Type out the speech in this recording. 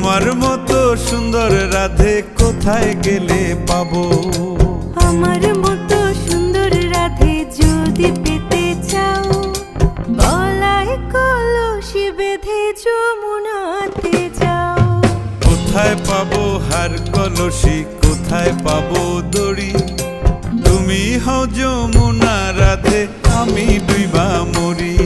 তোমার মতো সুন্দর রাধে কোথায় গেলে পাবো? আমার মতো সুন্দর রাধে যদি পেতে চাও, গলায় কলসি বেঁধে যমুনাতে যাও। কোথায় পাবো হার কলসি, কোথায় পাবো দড়ি? তুমি হও যমুনা রাধে, আমি ডুইবা মরি।